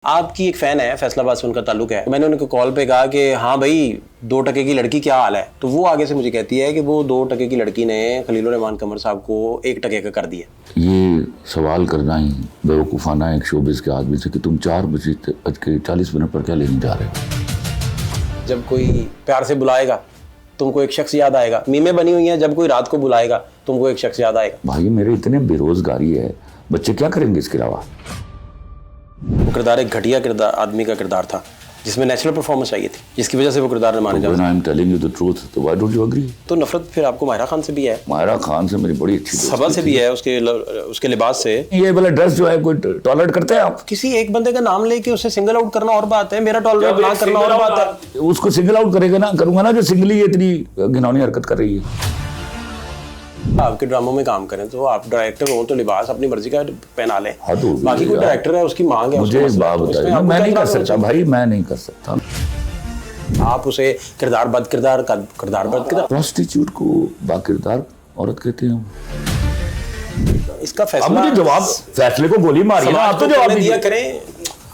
आपकी एक फ़ैन है, फैसलाबाद से उनका ताल्लुक है। मैंने उनको कॉल पे कहा कि हाँ भाई 2 टके की लड़की क्या हाल है, तो वो आगे से मुझे कहती है कि वो 2 टके की लड़की ने खलीलुर रहमान कमर साहब को 1 टके का कर दिया। ये सवाल करना ही बेवकूफ़ाना एक शोबिस के आदमी से कि तुम 4:40 पर क्या लेने जा रहे हो। जब कोई प्यार से बुलाएगा तुमको एक शख्स याद आएगा। मीमें बनी हुई हैं, जब कोई रात को बुलाएगा तुमको एक शख्स याद आएगा। भाई मेरे इतने बेरोजगारी है, बच्चे क्या करेंगे इसके अलावा। वो किरदार एक घटिया किरदार आदमी का किरदार था जिसमें नेचुरल परफॉर्मेंस चाहिए थी, जिसकी वजह से वो किरदार न माने जाते। आई am telling you the truth, तो व्हाई डोंट यू एग्री। तो नफरत फिर आपको माहिरा खान से भी है, माहिरा खान से मेरी बड़ी अच्छी सबा से भी है, उसके लिबास से। ये वाला ड्रेस जो है कोई टॉलरेट करते हैं आप। किसी एक बंदे का नाम लेके उसे सिंगल आउट करना और बात है, मेरा टॉलरेट ना करना और बात है। उसको सिंगल आउट करेगा ना, करूंगा ना जो सिंगली इतनी घिनौनी हरकत कर रही है। आपके ड्रामों में काम करें तो आप डायरेक्टर हो तो लिबास अपनी मर्जी का पहना लें। तो बाकी कोई डायरेक्टर है, उसकी मांग है, मुझे एक बात बताइए, मैं नहीं कर सकता भाई, मैं नहीं कर सकता। आप उसे किरदार बद किरदार प्रोस्टिट्यूट को बाकिरदार औरत कहते हैं। इसका अब फैसला मुझे जवाब, फैसले को गोली मारी ना, आप तो जवाब दिया करें।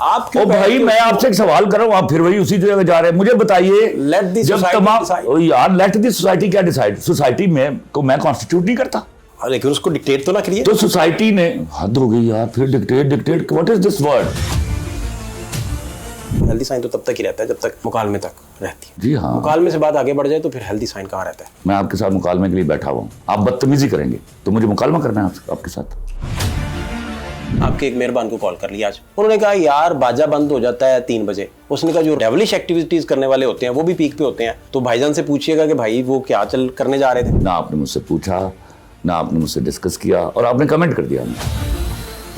आप ओ भाई मैं आपसे एक सवाल कर रहा हूँ, आप फिर वही उसी जगह जा रहे हैं। मुझे बताइए, जब तमाम यार लेट द सोसाइटी क्या डिसाइड। सोसाइटी में को मैं कॉन्स्टिट्यूट नहीं करता, लेकिन उसको डिक्टेट तो ना करिए। तो सोसाइटी ने, हद हो गई यार, फिर dictate what is this word. Healthy sign तो तब तक ही रहता है जब तक मुकालमे तक रहती है। जी हाँ, मुकालमे से बात आगे बढ़ जाए तो फिर हेल्दी साइन कहाँ रहता है। मैं आपके साथ मुकालमे के लिए बैठा हुआ हूँ, आप बदतमीजी करेंगे तो मुझे मुकालमा करना है आपके साथ। आपके एक मेहरबान को कॉल कर लिया आज, उन्होंने कहा यार बाजा बंद हो जाता है 3 बजे। उसने कहा जो डेविलिश एक्टिविटीज करने वाले होते हैं वो भी पीक पे होते हैं, तो भाईजान से पूछिएगा कि भाई वो क्या चल करने जा रहे थे। ना आपने मुझसे पूछा, ना आपने मुझसे डिस्कस किया, और आपने कमेंट कर दिया।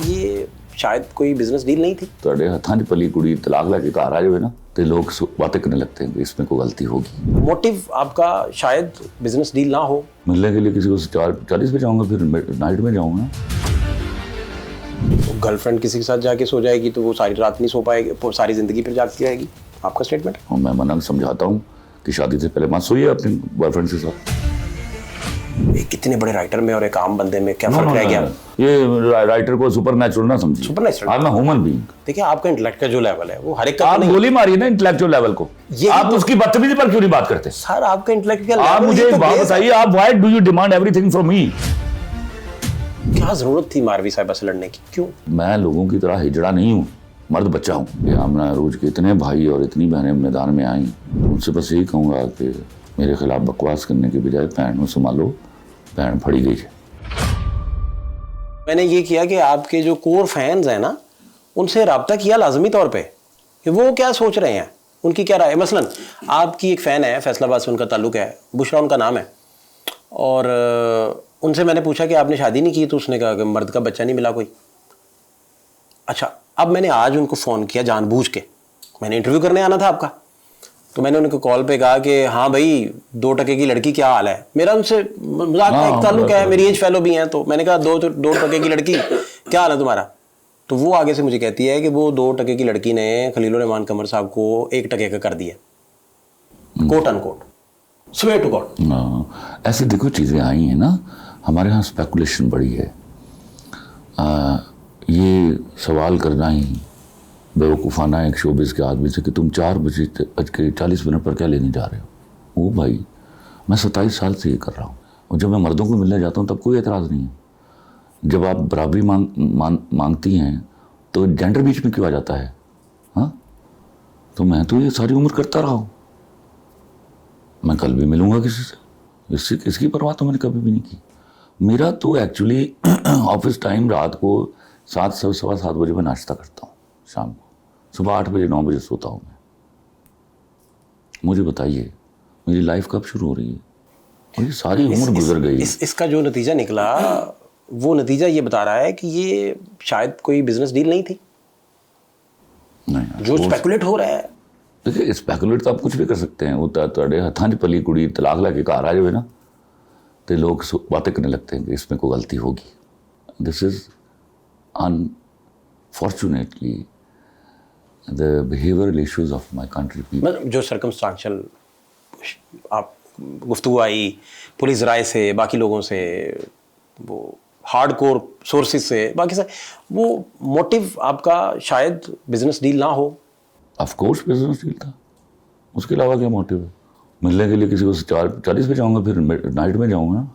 ये शायद कोई बिजनेस डील नहीं थी। ਤੁਹਾਡੇ ਹੱਥਾਂ 'ਚ ਪਲੀ ਕੁੜੀ तलाक लेके घर आ जाए ना, तो लोग बातें करने लगते हैं कि इसमें कोई गलती होगी। मोटिव आपका शायद बिजनेस डील ना हो। मिलने के लिए किसी को 4:40 पे जाऊंगा, फिर नाइट में जाऊंगा। तो गर्लफ्रेंड किसी के साथ जाके सो जाएगी तो वो सारी रात नहीं सो पाएगी, सारी जिंदगी फिर जागती रहेगी। आपका स्टेटमेंट। और मैं मना समझाता हूँ कि शादी से पहले मत सोइए अपने बॉयफ्रेंड के साथ। कितने बड़े राइटर में और एक आम बंदे में क्या फर्क रह गया। ये राइटर को सुपर नेचुरल ना समझिए। Super natural, I am human being. देखिए आपका इंटेलेक्ट का जो लेवल है वो हर एक का आप गोली मारिए ना इंटेलेक्चुअल लेवल को, आप उसकी बदतमीजी पर क्यों नहीं बात करते। सर आपका इंटेलेक्ट का आप मुझे एक बात बताइए, आप why do you demand everything from me. क्या जरूरत थी मारवी साहिबा से लड़ने की, क्यों। मैं लोगों की तरह हिजड़ा नहीं हूँ, मर्द बच्चा हूँ। ये आमना रोज के इतने भाई और इतनी बहनें मैदान में आई, उनसे बस यही कहूँगा कि मेरे खिलाफ बकवास करने के बजाय पैन संभालो, पैन फड़ी गई है। मैंने ये किया कि आपके जो कोर फैंस हैं ना, उनसे रब्ता किया लाजमी तौर पे कि वो क्या सोच रहे हैं, उनकी क्या राय है। मसलन आपकी एक फ़ैन है, फैसलाबाद से उनका ताल्लुक है, बुशरा उनका नाम है, और उनसे मैंने पूछा कि आपने शादी नहीं की, तो उसने कहा कि मर्द का बच्चा नहीं मिला कोई। अच्छा, अब मैंने आज उनको फ़ोन किया जानबूझ के, मैंने इंटरव्यू करने आना था आपका, तो मैंने उनको कॉल पे कहा कि हाँ भाई 2 टके की लड़की क्या हाल है। मेरा उनसे मजाक का एक ताल्लुक है, मेरी एज फेलो भी हैं, तो मैंने कहा 2 टके की लड़की क्या हाल है तुम्हारा। तो वो आगे से मुझे कहती है कि वो 2 टके की लड़की ने खलीलुर रहमान कमर साहब को 1 टके का कर दिया, quote unquote, swear to God. ऐसे देखो चीज़ें आई हैं ना, हमारे यहाँ स्पेकुलेशन बड़ी है। ये सवाल करना ही बेवकूफ़ाना एक शोबिस के आदमी से कि तुम 4:40 पर क्या लेने जा रहे हो। ओ भाई मैं 27 साल से ये कर रहा हूँ, और जब मैं मर्दों को मिलने जाता हूँ तब कोई एतराज़ नहीं है। जब आप बराबरी मांगती हैं तो जेंडर बीच में क्यों आ जाता है। हाँ, तो मैं तो ये सारी उम्र करता रहा हूँ, मैं कल भी मिलूँगा किसी से, इसकी परवाह तो मैंने कभी भी नहीं की। मेरा तो एक्चुअली ऑफिस टाइम रात को 7 से 7:15 बजे मैं नाश्ता करता हूँ, शाम को सुबह 8 बजे 9 बजे सोता हूँ मैं। मुझे बताइए मेरी लाइफ कब शुरू हो रही है, और ये सारी उम्र गुजर गई। इसका जो नतीजा निकला, वो नतीजा ये बता रहा है कि ये शायद कोई बिजनेस डील नहीं थी, नहीं जो स्पेकुलेट हो रहा है। देखिए स्पेकुलेट तो आप कुछ भी कर सकते हैं। वो ਤੁਹਾਡੇ ਹੱਥਾਂ 'ਚ ਪਲੀ ਕੁੜੀ तलाक लेके घर आ जाए ना, तो लोग बातें करने लगते हैं कि इसमें कोई गलती होगी। This is unfortunately the behavioural issues of my country people. जो सर्कमस्टांशियल आप गुफ्तगू आई पुलिस राय से, बाकी लोगों से, वो हार्डकोर सोर्सेज से, बाकी से वो मोटिव आपका शायद बिजनेस डील ना हो। ऑफ कोर्स बिजनेस डील था, उसके अलावा क्या मोटिव है? मिलने के लिए किसी को 40 पे जाऊंगा, फिर नाइट में जाऊंगा,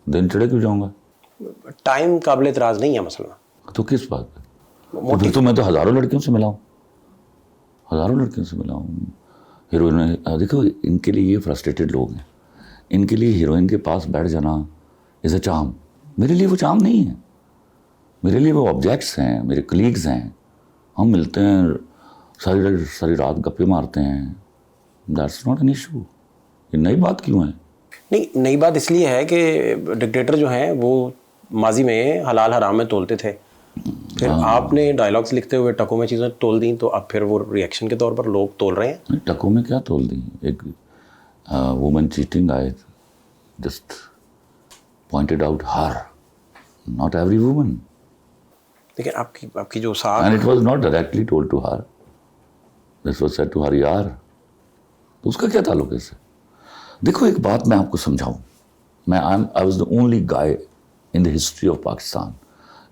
दिन चढ़े क्यों जाऊंगा? टाइम काबिल इतराज नहीं है मसला। तो किस बात पे? तो फिर तो मैं तो हज़ारों लड़कियों से मिला हूँ, हज़ारों लड़कियों से मिला हूँ। हीरोइन, देखो इनके लिए ये फ्रस्ट्रेटेड लोग हैं, इनके लिए हीरोइन के पास बैठ जाना इज़ अ चार्म। मेरे लिए वो चार्म नहीं है, मेरे लिए वो ऑब्जेक्ट्स हैं, मेरे कलीग्स हैं, हम मिलते हैं, सारी रात गप्पे मारते हैं, दैट्स नॉट एन इशू। ये नई बात क्यों है? नहीं, नई बात इसलिए है कि डिक्टेटर जो हैं वो माजी में हलाल हराम में तोलते थे, फिर आपने डायलॉग्स लिखते हुए टकों में चीज़ें तोल दी, तो अब फिर वो रिएक्शन के तौर पर लोग तोल रहे हैं। नहीं, टकों में क्या तोल दी? एक वुमन चीटिंग आए, just pointed out her, not every woman. लेकिन आपकी जो साथ, and it was not directly told to her, this was said to her यार, तो उसका क्या ताल्लुक है इससे? देखो एक बात मैं आपको समझाऊं, I was the only guy in the history of Pakistan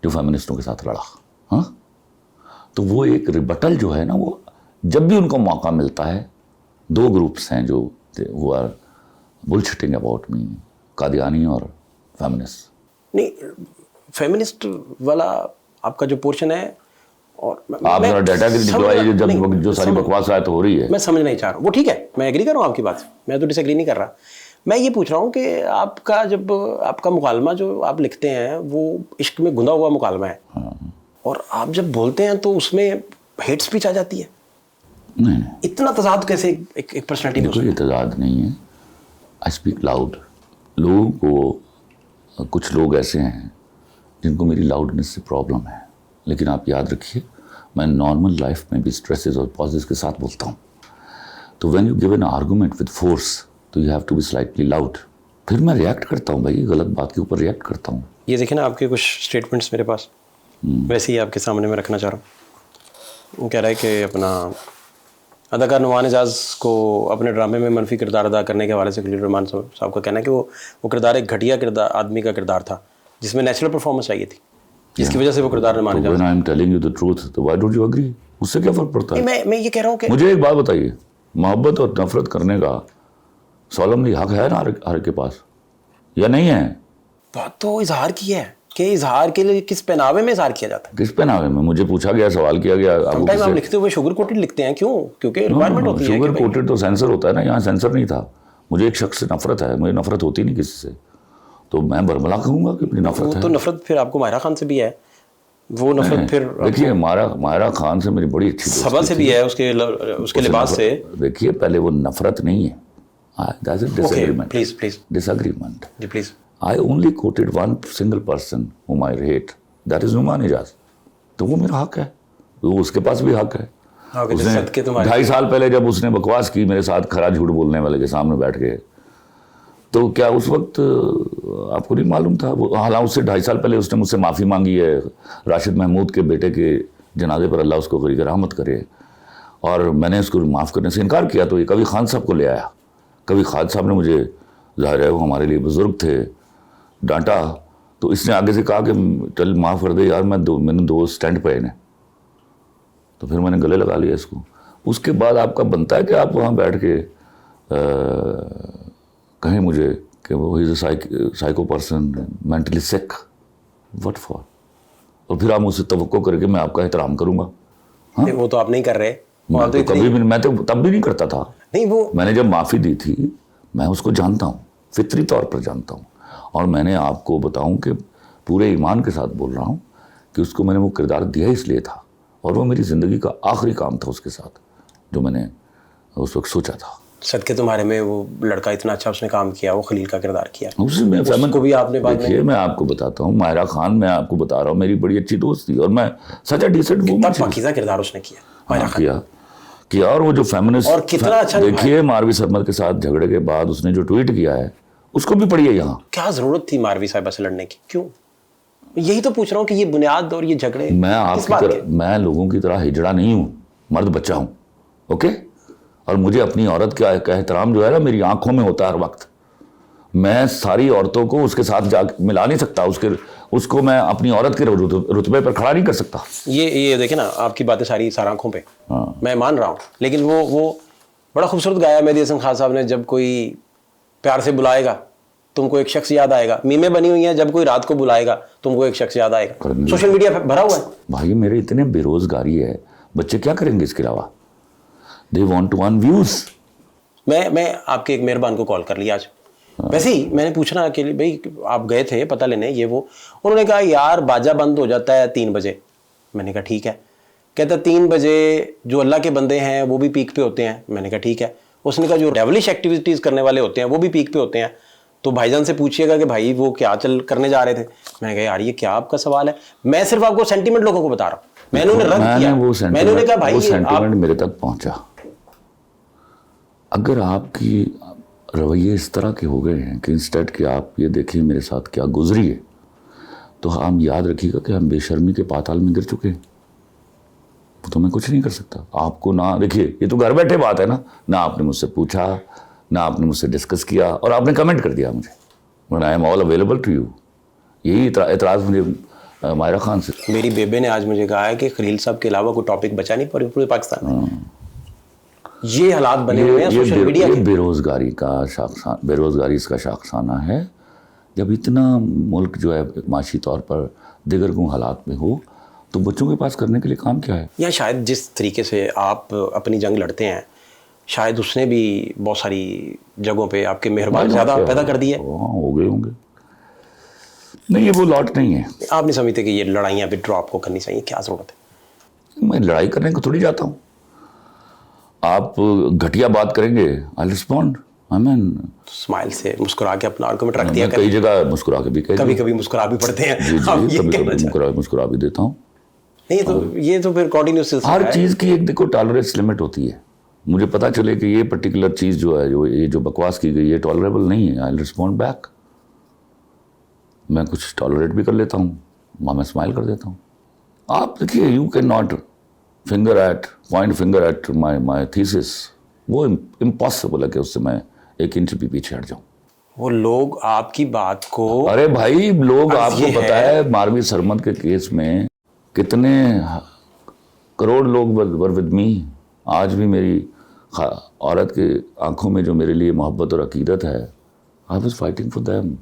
जो फेमिनिस्टों के साथ लड़ा। हाँ, तो वो एक रिबटल जो है ना, वो जब भी उनको मौका मिलता है, दो ग्रुप्स हैं जो वो are bullshitting about me, Qadiani और फेमिनिस्ट। नहीं, फेमिनिस्ट वाला आपका जो पोर्शन है, और आप जरा डाटा की निकलवाइए, जब जो सारी बकवास आए तो हो रही है। मैं समझ नहीं चाह रहा हूँ, वो ठीक है, मैं एग्री कर रहा हूँ आपकी बात से, मैं तो डिसएग्री नहीं कर रहा। मैं ये पूछ रहा हूँ कि आपका जब आपका मुकालमा जो आप लिखते हैं वो इश्क में गुंदा हुआ मुकालमा है, और आप जब बोलते हैं तो उसमें हेट स्पीच आ जाती है। नहीं, इतना तजाद कैसे एक पर्सनैलिटी में? कोई तजाद नहीं है, आई स्पीक लाउड। लोगों को, कुछ लोग ऐसे हैं जिनको मेरी लाउडनेस से प्रॉब्लम है, लेकिन आप याद रखिए मैं नॉर्मल लाइफ में भी स्ट्रेसेस और पॉजेस के साथ बोलता हूँ। तो when you give an argument with force, तो you have to be slightly loud. फिर मैं रिएक्ट करता हूँ भाई, गलत बात के ऊपर रिएक्ट करता हूँ। ये देखें ना आपके कुछ स्टेटमेंट्स मेरे पास, वैसे ही आपके सामने मैं रखना चाह रहा हूँ। वो कह रहा है कि अपना अदाकार नुमान एजाज को अपने ड्रामे में मनफी किरदार अदा करने के हवाले से खलील रहमान साहब का कहना है कि वो किरदार एक घटिया किरदार आदमी का किरदार था, जिसमें नेचुरल परफॉर्मेंस चाहिए थी, जिसकी वजह से वो किरदार Numan Ejaz. When I am telling you the truth, तो व्हाई डोंट यू एग्री? उससे क्या फर्क पड़ता है? मैं ये कह रहा हूँ कि मुझे एक बात बताइए, मोहब्बत और नफरत करने का सॉलमली हक है ना हर के पास, या नहीं है? बात तो इजहार की है कि इजहार के लिए किस पहनावे में इजहार किया जाता है। किस पहनावे में? मुझे पूछा गया, सवाल किया गया। समटाइम आप लिखते हुए शुगर कोटेड लिखते हैं, क्यों? क्योंकि रिक्वायरमेंट होती है। शुगर कोटेड तो सेंसर होता है ना, यहाँ सेंसर नहीं था। मुझे एक शख्स से नफरत है, मुझे नफरत होती नहीं किसी से, तो मैं बरमला कहूँगा कि अपनी नफरत है। तो नफरत फिर आपको माहिरा खान से भी है, वो नफरत फिर देखिए माहिरा खान से मेरी बड़ी अच्छी सबा से भी है, उसके लिबास से। देखिए पहले वो नफरत नहीं है, that's a disagreement. Please disagreement जी please. I only quoted one single person whom I hate, that is Numan Ejaz. तो वो मेरा हक है, वो उसके पास भी हक है। उसने 2.5 साल पहले जब उसने बकवास की मेरे साथ खरा झूठ बोलने वाले के सामने बैठ के, तो क्या उस वक्त आपको नहीं मालूम था? वो हालांकि उससे 2.5 साल पहले उसने मुझसे माफ़ी मांगी है, राशिद महमूद के बेटे के जनाजे पर अल्लाह उसको गरीब रहमत करे, और मैंने उसको माफ़ करने से इनकार किया। तो ये कभी खान साहब को ले आया, कभी खान साहब ने मुझे, जाहिर है वो हमारे लिए बुजुर्ग थे, डांटा, तो इसने आगे से कहा कि चल माफ़ कर दे यार, मैंने 2 स्टैंड पे ने, तो फिर मैंने गले लगा लिया इसको। उसके बाद आपका बनता है कि आप वहाँ बैठ के कहें मुझे कि वो is a psycho person, mentally sick, what for? और फिर आप मुझसे तवक्को करके मैं आपका एहतराम करूँगा? हाँ, वो तो आप नहीं कर रहे। मैं तो कभी भी, मैं तो तब भी नहीं करता था। नहीं, वो मैंने जब माफ़ी दी थी, मैं उसको जानता हूँ, फितरी तौर पर जानता हूँ, और मैंने आपको बताऊं कि पूरे ईमान के साथ बोल रहा हूं कि उसको मैंने वो किरदार दिया इसलिए था, और वो मेरी ज़िंदगी का आखिरी काम था उसके साथ जो मैंने उस वक्त सोचा था। सदके तुम्हारे में वो लड़का इतना अच्छा उसने काम किया, वो खलील का किरदार किया, उसमें उसको भी आपने बाद में। देखिए मैं आपको बताता हूँ, माहिरा खान, मैं आपको बता रहा हूँ, मेरी बड़ी अच्छी दोस्त थी, और मैं सच अ डिसेंट वुमन थी। पाकीज़ा किरदार उसने किया, किया। और वो जो फेमिनिस्ट, और कितना अच्छा, देखिए मारवी सरमद के साथ झगड़े के बाद उसने जो ट्वीट किया है, उसको भी पढ़िए। यहाँ क्या जरूरत थी मारवी साहिबा से लड़ने की? क्यों? यही तो पूछ रहा हूँ कि ये बुनियाद और ये झगड़े, मैं आपकी तरह, मैं लोगों की तरह हिजड़ा नहीं हूँ, मर्द बच्चा हूँ, ओके? और मुझे अपनी औरत का एहतराम जो है ना, मेरी आंखों में होता है हर वक्त, मैं सारी औरतों को उसके साथ जा मिला नहीं सकता, उसको मैं अपनी औरत के रुतबे पर खड़ा नहीं कर सकता। ये देखे ना, आपकी बातें सारी सार आंखों पे, हाँ। मैं मान रहा हूँ, लेकिन वो बड़ा खूबसूरत गाया मेहदी हसन खान साहब ने, जब कोई प्यार से बुलाएगा तुमको एक शख्स याद आएगा। मीमें बनी हुई हैं, जब कोई रात को बुलाएगा तुमको एक शख्स याद आएगा। सोशल मीडिया भरा हुआ है। भाई मेरे इतने बेरोजगारी है, बच्चे क्या करेंगे इसके अलावा? They want to earn views. मैं आपके एक मेहरबान को कॉल कर लिया आज, वैसे ही मैंने पूछना कि भाई आप गए थे पता लेने ये वो, उन्होंने कहा यार बाजा बंद हो जाता है 3 बजे। मैंने कहा ठीक है। कहता 3 बजे जो अल्लाह के बंदे हैं वो भी पीक पे होते हैं। मैंने कहा ठीक है। उसने कहा जो डेवलिश एक्टिविटीज़ करने वाले होते हैं वो भी पीक पे होते हैं, तो भाईजान से पूछिएगा कि भाई वो क्या चल करने जा रहे थे। मैंने कहा यार ये क्या आपका सवाल है, मैं सिर्फ आपको सेंटीमेंट लोगों को बता रहा हूँ। मैंने उन्हें रद्द किया, मैंने उन्हें कहा भाई वो सेंटीमेंट मेरे तक पहुंचा। अगर आपकी रवैये इस तरह के हो गए हैं कि इंस्टेड कि आप ये देखिए मेरे साथ क्या गुजरी है, तो हम याद रखिएगा कि हम बेशर्मी के पाताल में गिर चुके हैं। तो मैं कुछ नहीं कर सकता आपको ना। देखिए ये तो घर बैठे बात है ना आपने मुझसे पूछा, ना आपने मुझसे डिस्कस किया, और आपने कमेंट कर दिया मुझे, I am all available to you. यही एतराज़ मुझे मायरा खान से। मेरी बेबे ने आज मुझे कहा है कि खलील साहब के अलावा कोई टॉपिक बचा नहीं पूरे पाकिस्तान में। ये हालात बने हुए हैं सोशल मीडिया के। बेरोजगारी इसका शाखसाना है। जब इतना मुल्क जो है माशी तौर पर दिगरगुं हालात में हो, तो बच्चों के पास करने के लिए काम क्या है? या शायद जिस तरीके से आप अपनी जंग लड़ते हैं, शायद उसने भी बहुत सारी जगहों पे आपके मेहरबान ज़्यादा पैदा कर दिए। हो गए होंगे। नहीं ये वो लॉट नहीं है। आप नहीं समझते कि ये लड़ाइयाँ विड्रॉ आपको करनी चाहिए? क्या ज़रूरत है? मैं लड़ाई करने को थोड़ी जाता हूँ। आप घटिया बात करेंगे, I respond. I mean smile से मुस्कुरा के अपना आर्गुमेंट रख दिया। कई जगह मुस्कुरा के भी कहते हैं, कभी मुस्कुरा भी पड़ते हैं। जी कभी मुस्कुरा भी देता हूँ। नहीं तो ये तो फिर कॉन्टिन्यूस सिलसिला है। हर चीज़ की एक देखो टॉलरेंस लिमिट होती है। मुझे पता चले कि ये पर्टिकुलर चीज़ जो है, जो बकवास की गई है, टॉलरेबल नहीं है, आई रिस्पॉन्ड बैक। मैं कुछ टॉलरेट भी कर लेता हूँ, मैं स्माइल कर देता हूँ। आप देखिए, you can not point finger at my thesis. वो इम्पॉसिबल है कि उससे मैं 1 इंच भी पीछे हट जाऊँ। वो लोग आपकी बात को, अरे भाई लोग, आपको पता है मारवी सरमद के केस में कितने करोड़ लोग वर विद मी। आज भी मेरी औरत के आंखों में जो मेरे लिए मोहब्बत और अकीदत है, I was fighting for them.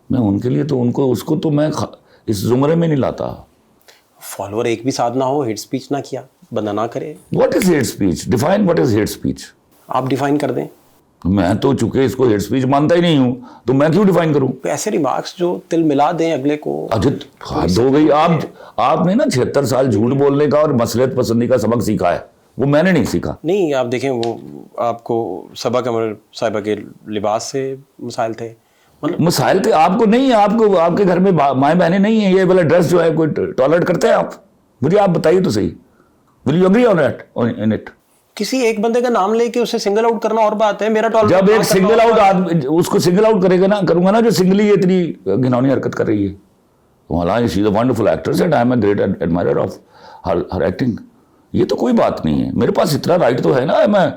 मैं उनके लिए तो उसको तो मैं इस जुमरे में नहीं लाता। फॉलोअर एक भी साथ ना हो, हेट स्पीच ना किया, बंदा ना करे। What is hate speech? Define what is hate speech. आप डिफाइन कर दें। मैं तो चूंकि इसको हेट स्पीच मानता ही नहीं हूं, तो मैं क्यों डिफाइन करूं? ऐसे रिमार्क्स जो तिल मिला दें अगले को। अजित हद हो गई। आपने ना 76 साल झूठ बोलने का और मसलियत पसंदी का सबक सीखा है, वो मैंने नहीं सीखा। नहीं आप देखें, वो आपको सबा कमर साहिबा के लिबास से मसाइल थे, मतलब मसाइल थे आपको नहीं। आपको आपके घर में माएँ बहनें नहीं है, ये वाला ड्रेस जो है कोई टॉलरेट करते हैं आप? मुझे आप बताइए तो सही। Will you agree on it? किसी एक बंदे का नाम लेके उसे सिंगल आउट करना और बात है। मेरा टॉलरेट जब एक सिंगल आउट आदमी उसको सिंगल आउट करूंगा ना, जो सिंगली इतनी घिनौनी हरकत कर रही है, तो she is a wonderful actress and I am a great admirer of her acting. ये तो कोई बात नहीं है। मेरे पास इतना राइट तो है ना, मैं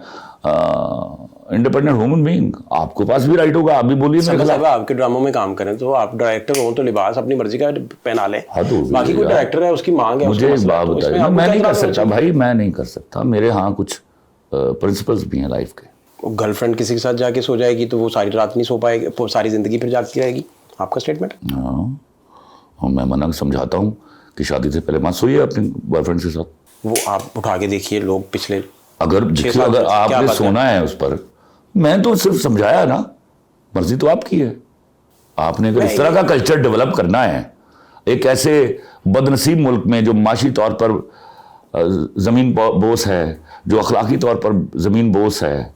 इंडिपेंडेंट ह्यूमन बीइंग। आपके पास भी राइट होगा, आप भी बोलिए। साहब आपके ड्रामों में काम करें तो आप डायरेक्टर हो तो लिबास अपनी मर्जी का पहना लें। बाकी कोई डायरेक्टर है उसकी मांग है। मुझे एक बात बताइए, मैं नहीं कर सकता भाई, मैं नहीं कर सकता। मेरे यहाँ कुछ प्रिंसिपल्स भी हैं लाइफ के। गर्लफ्रेंड किसी के साथ जाके सो जाएगी तो वो सारी रात नहीं सो पाएगी, सारी जिंदगी फिर जागती रहेगी। आपका स्टेटमेंट? हाँ, मैं मना समझाता हूँ कि शादी से पहले मत सोइए अपने बॉयफ्रेंड के साथ। वो आप उठा के देखिए, लोग पिछले अगर आपने सोना है उस पर, मैं तो सिर्फ समझाया ना, मर्जी तो आपकी है। आपने अगर इस तरह का कल्चर डेवलप करना है एक ऐसे बदनसीब मुल्क में जो माशी तौर पर ज़मीन बोस है, जो अखलाकी तौर पर ज़मीन बोस है,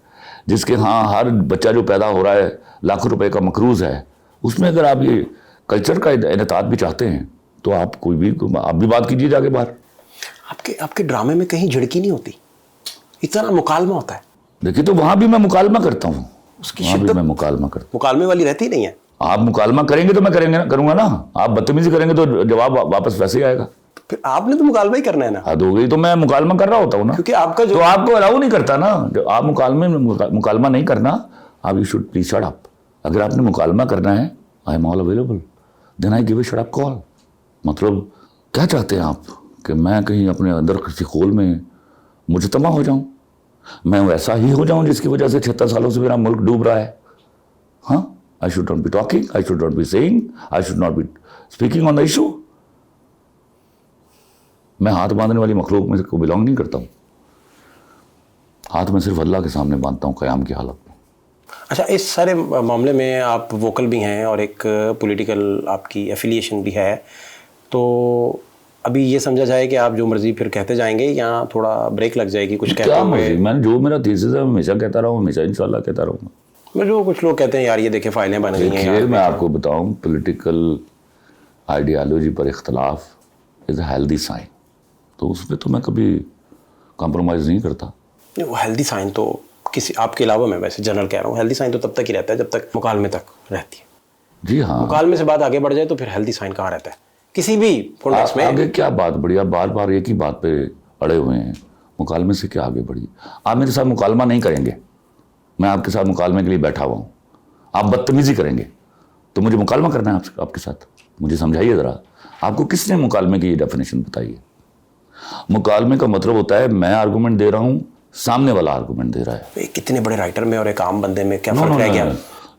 जिसके हाँ हर बच्चा जो पैदा हो रहा है लाखों रुपए का मकरूज़ है, उसमें अगर आप ये कल्चर का इनेतात भी चाहते हैं तो आप भी बात कीजिए जाके बाहर। आपके ड्रामे में कहीं झिड़की नहीं होती, इतना मुकालमा होता है। देखिए तो वहां भी मैं मुकालमा करता हूँ, उसकी वहां भी मैं मुकालमा करता हूँ। मुकालमे वाली रहती नहीं है। आप मुकालमा करेंगे तो मैं करूंगा ना। आप बदतमीजी करेंगे तो जवाब वापस वैसे ही आएगा। फिर आपने तो मुकालमा ही करना है ना। हद हो गई, तो मैं मुकालमा कर रहा होता हूँ ना, क्योंकि आपका जो तो आपको अलाउ नहीं करता ना। जो आप मुकालमा नहीं करना, आप you should please shut up. अगर आपने मुकालमा करना है, I am all available, then I give a shut call. मतलब क्या चाहते हैं आप कि मैं कहीं अपने अंदर किसी खोल में मुजतमा हो जाऊं, मैं वैसा ही हो जाऊं जिसकी वजह से 76 सालों से मेरा मुल्क डूब रहा है? हाँ, I should not be talking, I should not be saying, I should not be speaking on the issue. मैं हाथ बांधने वाली मखलूक में को बिलोंग नहीं करता हूं। हाथ में सिर्फ अल्लाह के सामने बांधता हूं क़याम की हालत में। अच्छा, इस सारे मामले में आप वोकल भी हैं और एक पॉलिटिकल आपकी एफिलिएशन भी है, तो अभी ये समझा जाए कि आप जो मर्जी फिर कहते जाएंगे या थोड़ा ब्रेक लग जाएगी कुछ कहते क्या हुए? मर्जी, मैंने जो मेरा थीसिस है हमेशा कहता रहा हूँ, हमेशा इंशाल्लाह कहता रहूँगा। मैं जो कुछ लोग कहते हैं यार ये देखे फाइलें बन गई हैं देखिए, यार। मैं आपको बताऊं, पॉलिटिकल आइडियालॉजी पर इख्तलाफ इज़ अ हेल्दी साइन, तो उसमें तो मैं कभी कॉम्प्रोमाइज़ नहीं करता। नहीं, वो हेल्दी साइन तो किसी आपके अलावा, मैं वैसे जनरल कह रहा हूँ, हेल्दी साइन तो तब तक ही रहता है जब तक मुकालमे तक रहती है। जी हाँ, मुकालमे से बात आगे बढ़ जाए तो फिर हेल्दी साइन कहाँ रहता है किसी भी कॉन्टेक्स्ट में? आगे क्या बात बढ़ी? आप बार बार एक ही बात पे अड़े हुए हैं। मुकालमे से क्या आगे बढ़ी? आप मेरे साथ मुकालमा नहीं करेंगे, मैं आपके साथ मुकालमे के लिए बैठा हुआ हूँ। आप बदतमीजी करेंगे तो मुझे मुकालमा करना है आपके साथ? मुझे समझाइए ज़रा, आपको किसने मुकालमे की डेफिनेशन बताई है? मुकालमे का मतलब होता है मैं आर्गूमेंट दे रहा हूँ, सामने वाला आर्गूमेंट दे रहा है। कितने बड़े राइटर में और एक आम बंदे में क्या फर्क रह गया?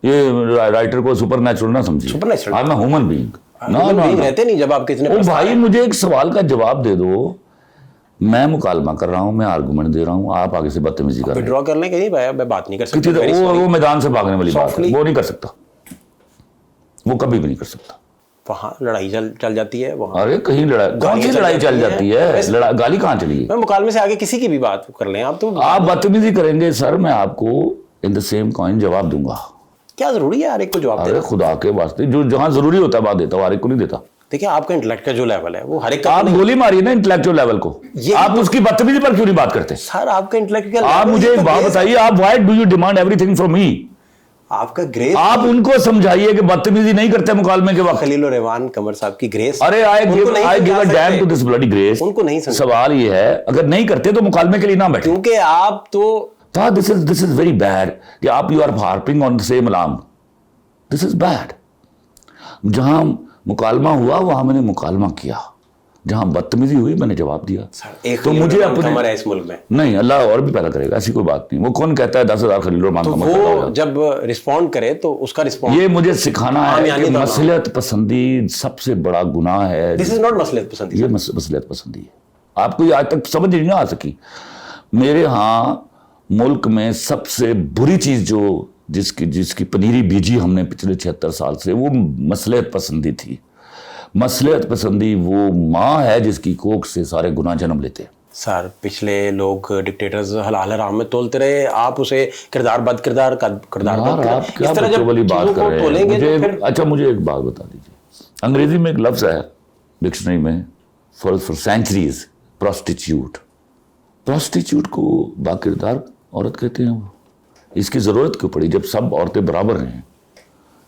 ये राइटर को सुपर नेचुरल ना समझिए। Supernatural? I am human being. रहते नहीं जब आप कितने ओ भाई, मुझे एक सवाल का जवाब दे दो। मैं मुकालमा कर रहा हूँ, मैं आर्गूमेंट दे रहा हूँ, आप आगे से बदतमीजी कर रहे हैं। विड्रॉ कर लें कहीं भाई, मैं बात नहीं कर सकता। वो मैदान से भागने वाली बात है, वो नहीं कर सकता, वो कभी भी नहीं कर सकता। वहाँ लड़ाई चल जाती है वहाँ। अरे कहीं लड़ाई, कौन सी लड़ाई चल जाती है? गाली कहाँ चली है? मैं मुकालमे से आगे किसी की भी बात कर लें आप, तो आप बदतमीजी करेंगे सर, मैं आपको इन द सेम कॉइन जवाब दूंगा। क्या जरूरी है हर एक को जवाब अरे देना? खुदा के वास्ते, जो जहां जरूरी होता है बात देता हूँ, हर एक को नहीं देता। देखिए, आपका इंटेलेक्ट का जो लेवल है वो हर एक का आप गोली मारिए ना इंटेलेक्चुअल लेवल को, आप उसकी बदतमीजी पर क्यों नहीं बात करते? सर आपका इंटेलेक्चुअल, आप मुझे एक बात बताइए, आप why do you demand everything from me? आपका ग्रेस, आप उनको समझाइए कि बदतमीजी नहीं करते मुकालमे के वक्त। खलील रहमान कमर साहब की ग्रेस। अरे I give a damn to this bloody grace. उनको नहीं समझ। सवाल ये है, अगर नहीं करते तो मुकालमे के लिए ना बैठे, क्योंकि आप तो दिस इज वेरी बैड कि आप you are harping on the same alarm. This is bad. जहां मुकालमा हुआ वहां मैंने मुकालमा किया, जहां बदतमीजी हुई मैंने जवाब दिया। तो मुझे अपने इस मुल्क में नहीं, अल्लाह और भी पैदा करेगा, ऐसी कोई बात नहीं। वो कौन कहता है 10,000 खलील रहमान तो वो जब रिस्पॉन्ड करे तो उसका रिस्पॉन्ड, ये मुझे सिखाना है कि मसलियत पसंदी सबसे बड़ा गुनाह है। दिस इज नॉट मसलियत पसंदी, ये मसलियत पसंदी है। आपको ये आज तक समझ नहीं आ सकी। मेरे यहाँ मुल्क में सबसे बुरी चीज जो जिसकी पनीरी बीजी हमने पिछले 76 साल से, वो मसलियत पसंदी थी। मसलियत पसंदी वो माँ है जिसकी कोख से सारे गुनाह जन्म लेते हैं। सर पिछले लोग डिक्टेटर्स हलाल हराम में तोलते रहे, आप उसे किरदार बद किरदार आप क्या बच्चों वाली बात कर रहे हैं? मुझे अच्छा, मुझे एक बात बता दीजिए, अंग्रेजी में एक लफ्ज है डिक्शनरी में फॉर सेंचुरीज, प्रोस्टिट्यूट। प्रोस्टिट्यूट को बाकिरदार औरत कहते हैं। वो इसकी जरूरत क्यों पड़ी? जब सब औरतें बराबर हैं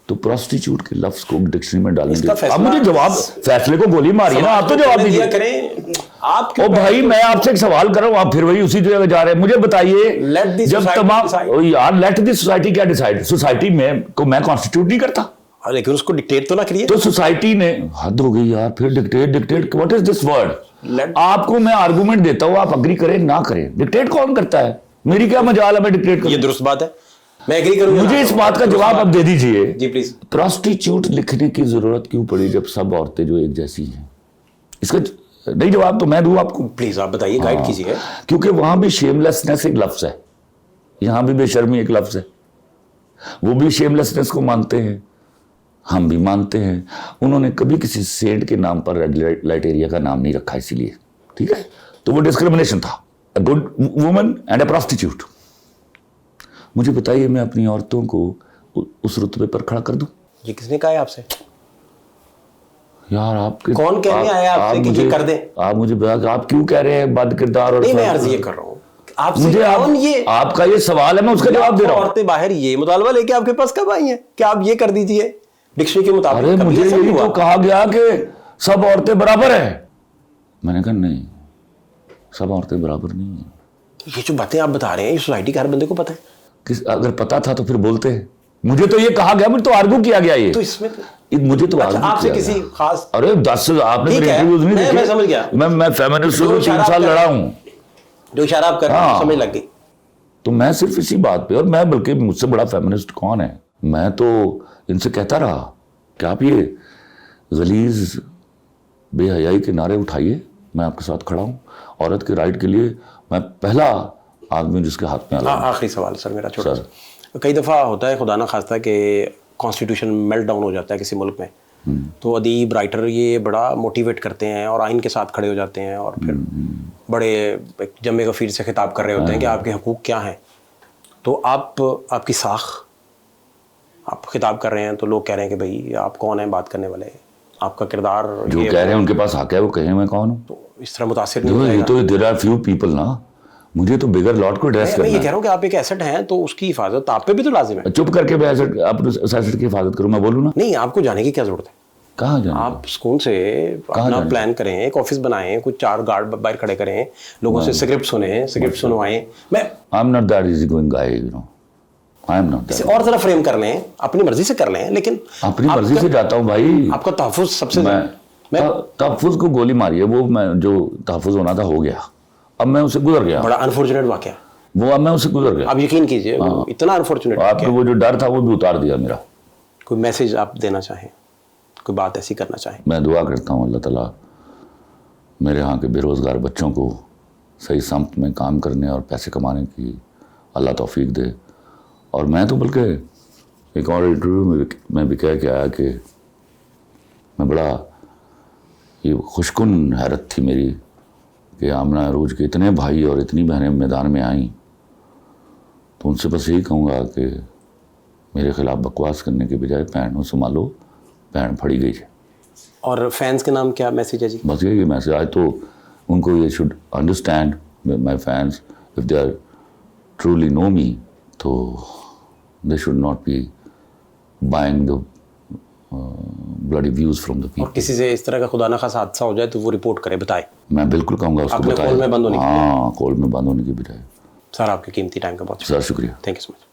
तो प्रोस्टिट्यूट के लफ्ज को डिक्शनरी में डालेंगे। अब मुझे जवाब, फैसले को गोली मारिए ना, आप तो जवाब दीजिए करें आप। ओ भाई, मैं आपसे एक सवाल कर रहा हूं, आप फिर वही उसी जगह जा रहे हैं। मुझे बताइए, जब तमाम यार लेट द सोसाइटी क्या डिसाइड, सोसाइटी में को मैं कॉन्स्टिट्यूट नहीं करता, लेकिन उसको डिक्टेट तो ना करिए। तो सोसाइटी ने, हद हो गई यार, फिर dictate what is this word? आपको मैं आर्गूमेंट देता हूं, आप अग्री करें ना करें, डिक्टेट कौन करता है? मेरी क्या मजाल है मैं डिक्टेट करूं? ये दुरुस्त बात है, मैं एग्री करूंगा। मुझे इस बात का जवाब अब दे दीजिए जी प्लीज। प्रोस्टिट्यूट लिखने की जरूरत क्यों पड़ी जब सब औरतें जो एक जैसी हैं? इसका नहीं जवाब तो मैं दूं आपको, प्लीज आप बताइए, गाइड कीजिए। क्योंकि वहां भी शेमलेसनेस एक लफ्ज है, यहां भी बेशर्मी एक लफ्ज है। वो भी शेमलेसनेस को मानते हैं, हम भी मानते हैं। उन्होंने कभी किसी सेंट के नाम पर रेड लाइट एरिया का नाम नहीं रखा, इसीलिए, ठीक है? तो वो डिस्क्रिमिनेशन था। A good woman and a prostitute. मुझे बताइए, मैं अपनी औरतों को उस रुतबे पर खड़ा कर दूं? ये किसने कहा है आपसे? यार आपके कौन कहने आया आपसे कि ये कर दें? आप मुझे बता कि आप क्यों कह रहे हैं बद किरदार? और नहीं, मैं अर्ज ये कर रहा हूँ आपसे, मुझे ये आपका ये सवाल है, मैं उसका जवाब दे रहा हूँ। औरतें बाहर ये मुतालबा लेके आपके पास कब आई हैं कि आप ये कर दीजिए डिक्शनरी के मुताबिक? अरे मुझे यही तो कहा गया कि सब औरतें बराबर हैं। मैंने कहा नहीं, सब औरतें बराबर नहीं है। ये जो बातें आप बता रहे हैं, ये सोसाइटी के हर बंदे को पता है। अगर पता था तो फिर बोलते, मुझे तो ये कहा गया, मुझे तो आर्गू किया गया ये तो इसमें मुझे तो अच्छा, आर्गू आपसे किया किसी गया। खास अरे 10 आपने ठीक मेरे है, इंटरव्यूज नहीं देखे? मैं समझ गया। मैं फेमिनिस्ट जो 3 इशारा साल आप कर- लड़ा हूं। जो इशारा आप कर रहे हैं हाँ। समझ लग गई। तो मैं सिर्फ इसी बात पे, और मैं बल्कि मुझसे बड़ा फेमिनिस्ट कौन है, मैं तो इनसे कहता रहा कि आप ये गलीज बेहयाई के नारे उठाइए, मैं आपके साथ खड़ा हूं। औरत के राइट के लिए मैं पहला आदमी जिसके हाथ में आया। आखिरी सवाल सर मेरा छोटा सा। कई दफ़ा होता है खुदा ना खास्ता कि कॉन्स्टिट्यूशन मेल्ट डाउन हो जाता है किसी मुल्क में, तो अदीब राइटर ये बड़ा मोटिवेट करते हैं और आइन के साथ खड़े हो जाते हैं और फिर बड़े एक जमे गफीर से खिताब कर रहे होते हैं कि आपके हकूक़ क्या हैं। तो आपकी साख, आप खिताब कर रहे हैं तो लोग कह रहे हैं कि भाई आप कौन हैं बात करने वाले, आपका किरदार जो कह रहे हैं उनके पास हक है, वो कहें मैं कौन हूँ। तो इस तरह मुतासिर नहीं हो ये जाएगा। तो देयर आर फ्यू पीपल ना, मुझे तो बिगर लॉट को ड्रेस मैं करना ये कह है। रहा हूँ कि आप एक एसेट हैं तो उसकी हिफाजत आप पे भी तो लाजिम है। चुप करके मैं एसेट की हिफाजत करूँ, मैं बोलूँ ना? नहीं, आपको जाने की क्या जरूरत है? कहाँ जाना? आप सुकून से अपना जाना? प्लान करें, एक ऑफिस बनाएं, कुछ 4 गार्ड बाहर खड़े करें, लोगों से स्क्रिप्ट सुने, स्क्रिप्ट सुनवाएं। मैं I am not that easy going guy, you know, I am not इसे दैट। और तरह फ्रेम कर लें, अपनी मर्जी से कर लें, लेकिन अपनी मर्जी से जाता हूँ भाई। आपका तहफ़्फ़ुज़ सबसे मैं तहफ़्फ़ुज़ को गोली मारी है, वो मैं जो तहफ़्फ़ुज़ होना था हो गया, अब मैं उसे गुजर गया। बड़ा अनफॉर्चुनेट वाक़या। वो अब मैं उसे गुजर गया। आप यकीन कीजिए वो इतना अनफॉर्चुनेट आपने वो जो डर था वो भी उतार दिया मेरा। कोई मैसेज आप देना चाहें, कोई बात ऐसी करना चाहें? मैं दुआ करता हूँ अल्लाह ताला मेरे यहाँ के बेरोज़गार बच्चों को सही समत में काम करने और पैसे कमाने की अल्लाह तौफीक दे। और मैं तो बल्कि एक और इंटरव्यू में भी कह के आया कि मैं बड़ा ये खुशकुन हैरत थी मेरी कि आमना अरूज के इतने भाई और इतनी बहनें मैदान में आईं, तो उनसे बस यही कहूँगा कि मेरे खिलाफ बकवास करने के बजाय पैंट संभालो, पैंट फड़ी गई है। और फैंस के नाम क्या मैसेज है जी? बस यही मैसेज आज तो उनको ये should understand my fans, if they are truly know me, तो they should not be buying the bloody views from the other people. किसी से इस तरह का खुदा ना खासा हादसा हो जाए तो वो रिपोर्ट करे, बताए। मैं बिल्कुल कहूँगा उसको अपने बताएं। कॉल में बंद होने की हाँ, कॉल में बंद होने की बजाय। सर आपके कीमती टाइम का बहुत सर शुक्रिया। Thank you so much.